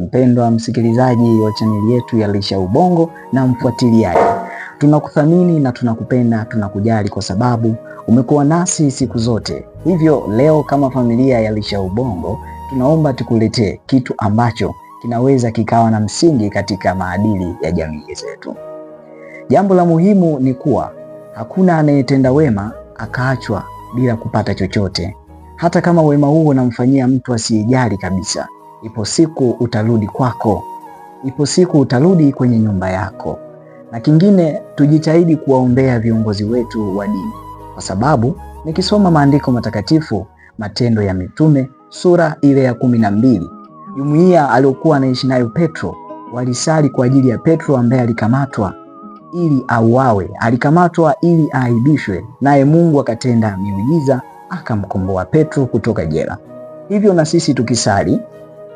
mpendwa msikilizaji wa chaneli yetu ya Lisha Ubongo na mfuatiliaji. Tunakuthamini na tunakupenda, tunakujali kwa sababu umekuwa nasi siku zote. Hivyo leo kama familia ya Lisha Ubongo tunaomba tukuletee kitu ambacho kinaweza kikawa na msingi katika maadili ya jamii zetu. Jambo la muhimu ni kuwa hakuna anayetenda wema akaachwa bila kupata chochote. Hata kama wema huo unamfanyia mtu asiyejali kabisa, ipo siku utarudi kwako, ipo siku utarudi kwenye nyumba yako. Na kingine, tujitahidi kuwaombea viongozi wetu wa dini, kwa sababu nikisoma maandiko matakatifu, Matendo ya Mitume sura ile ya 12, jumuiya aliyokuwa anaishi nayo Petro walisali kwa ajili ya Petro ambaye alikamatwa ili auawe, alikamatwa ili aaibishwe, naye Mungu akatenda miujiza akamkomboa Petro kutoka jela. Hivyo na sisi tukisali,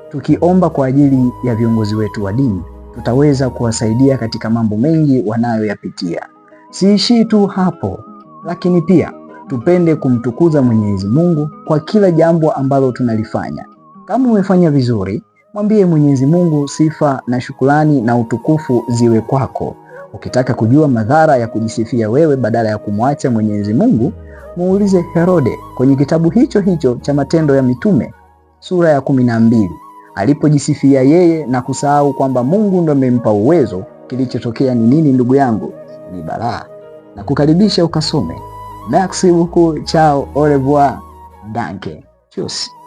tukiomba kwa ajili ya viongozi wetu wa dini, tutaweza kuwasaidia katika mambo mengi wanayoyapitia. Siishi tu hapo, lakini pia tupende kumtukuza Mwenyezi Mungu kwa kila jambo ambalo tunalifanya. Kama umefanya vizuri, mwambie Mwenyezi Mungu sifa na shukrani na utukufu ziwe kwako. Ukitaka kujua madhara ya kujisifia wewe badala ya kumwacha Mwenyezi Mungu, muulize Herode kwenye kitabu hicho hicho cha Matendo ya Mitume sura ya 12, alipojisifia yeye na kusahau kwamba Mungu ndo amempa uwezo. Kilichotokea ni nini ndugu yangu? Ni balaa. Na kukaribisha ukasome. Merci beaucoup, ciao, au revoir, danke, tschüss.